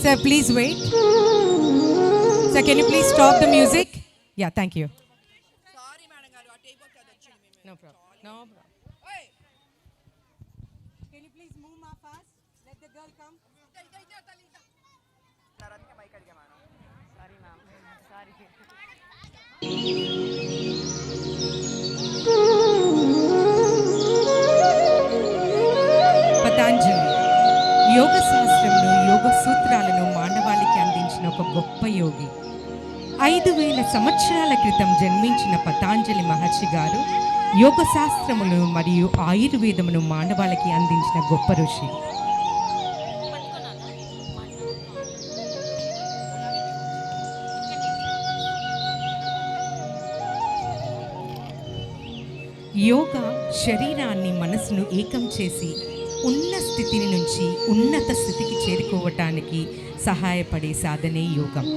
Sir, please wait. Sir, can you please stop the music? Yeah, thank you. Sorry, madam garu. ఆ tape ఒక వచ్చింది మేము. No problem. No problem. Hey, Can you please move more fast? Let the girl come. అందుకే mike అడిగా madam. Sorry, ma'am. Sorry. Patanjali yoga శాస్త్రంలో యోగ సూత్రాలను మానవాళికి అందించిన ఒక గొప్ప యోగి. 5000 సంవత్సరాల క్రితం జన్మించిన పతాంజలి మహర్షి గారు యోగ శాస్త్రములు మరియు ఆయుర్వేదమును మానవాళికి అందించిన గొప్ప ఋషి. యోగా శరీరాన్ని మనసును ఏకం చేసి ఉన్న స్థితిని నుంచి ఉన్నత స్థితికి చేరుకోవటానికి సహాయపడే సాధనే యోగం.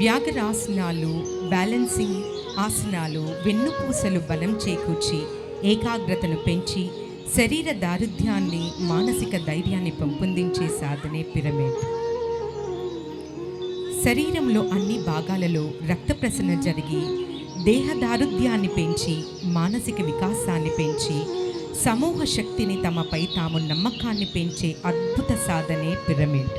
వ్యాఘ్రాసనాలు, బ్యాలెన్సింగ్ ఆసనాలు వెన్నుపూసలు బలం చేకూర్చి ఏకాగ్రతను పెంచి శరీర దారుఢ్యాన్ని, మానసిక ధైర్యాన్ని పెంపొందించే సాధనే పిరమిడ్. శరీరంలో అన్ని భాగాలలో రక్త ప్రసరణ జరిగి దేహ దారుఢ్యాన్ని పెంచి మానసిక వికాసాన్ని పెంచి సమూహ శక్తిని, తమపై తాము నమ్మకాన్ని పెంచే అద్భుత సాధనే పిరమిడ్.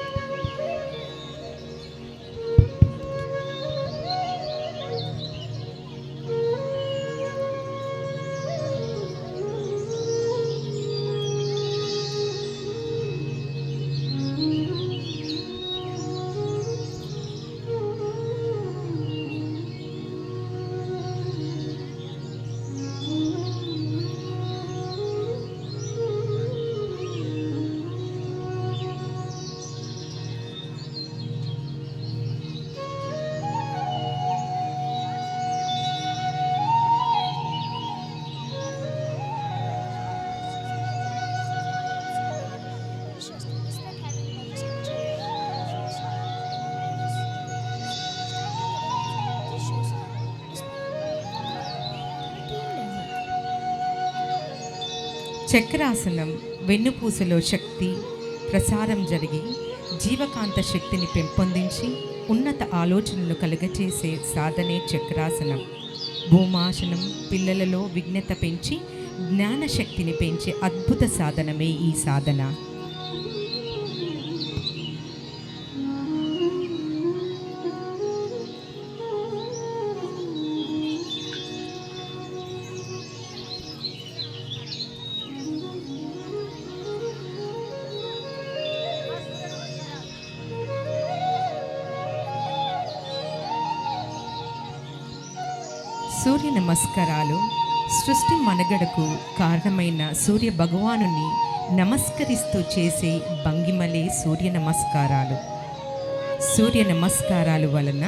చక్రాసనం వెన్నుపూసలో శక్తి ప్రసారం జరిగి జీవకాంత శక్తిని పెంపొందించి ఉన్నత ఆలోచనలు కలుగచేసే సాధనే చక్రాసనం. భూమాసనం పిల్లలలో విజ్ఞత పెంచి జ్ఞానశక్తిని పెంచే అద్భుత సాధనమే ఈ సాధన. సూర్య నమస్కారాలు సృష్టి మనుగడకు కారణమైన సూర్య భగవానుని నమస్కరిస్తూ చేసే భంగిమలే సూర్య నమస్కారాలు. సూర్య నమస్కారాలు వలన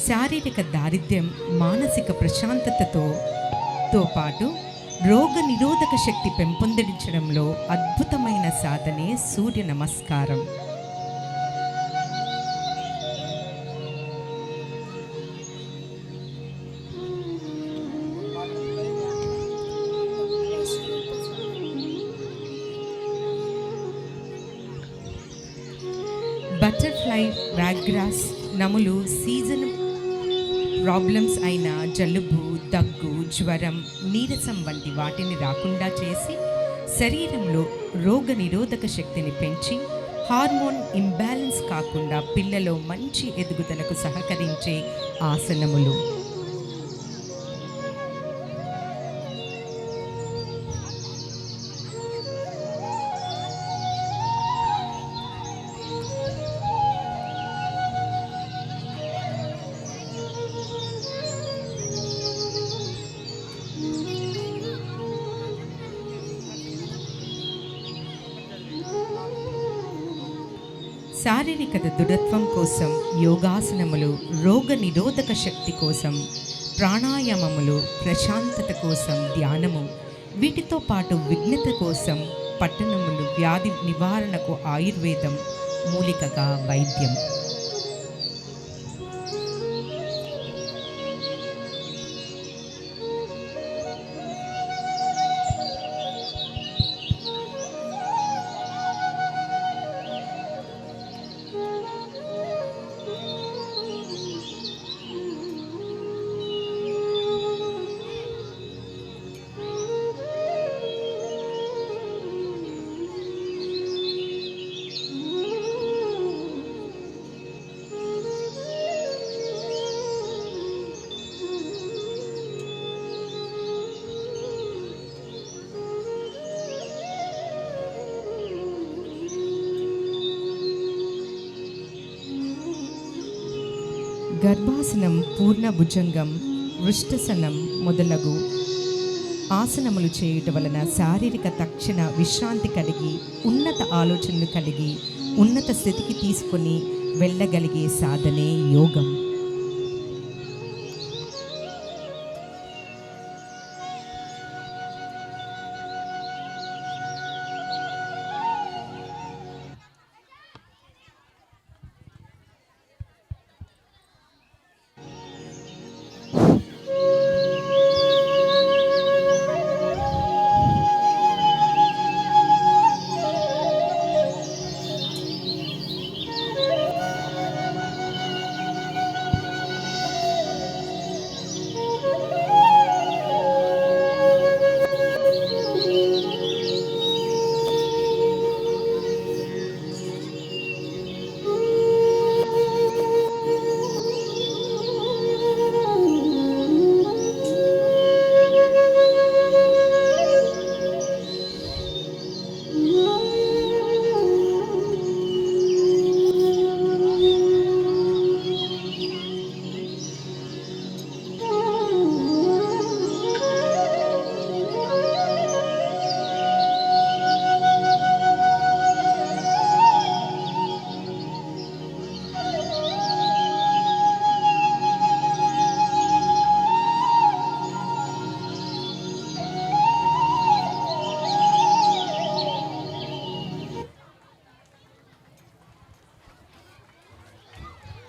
శారీరక దారిద్ర్యం, మానసిక ప్రశాంతతతో పాటు రోగ నిరోధక శక్తి పెంపొందించడంలో అద్భుతమైన సాధనే సూర్య నమస్కారం. బటర్ఫ్లై, వ్యాగ్రాస్, నములు సీజన్ ప్రాబ్లమ్స్ అయిన జలుబు, దగ్గు, జ్వరం, నీరసం వంటి వాటిని రాకుండా చేసి శరీరంలో రోగ నిరోధక శక్తిని పెంచి హార్మోన్ ఇంబ్యాలెన్స్ కాకుండా పిల్లలో మంచి ఎదుగుదలకు సహకరించే ఆసనములు. శారీరక దృఢత్వం కోసం యోగాసనములు, రోగ నిరోధక శక్తి కోసం ప్రాణాయామములు, ప్రశాంతత కోసం ధ్యానము, వీటితో పాటు విఘ్నత కోసం పట్టణములు, వ్యాధి నివారణకు ఆయుర్వేదం, మూలికగా వైద్యం. గర్భాసనం, పూర్ణ భుజంగం, వృష్టసనం మొదలగు ఆసనములు చేయుట వలన శారీరక తక్షణ విశ్రాంతి కలిగి, ఉన్నత ఆలోచనలు కలిగి, ఉన్నత స్థితికి తీసుకొని వెళ్ళగలిగే సాధనే యోగం.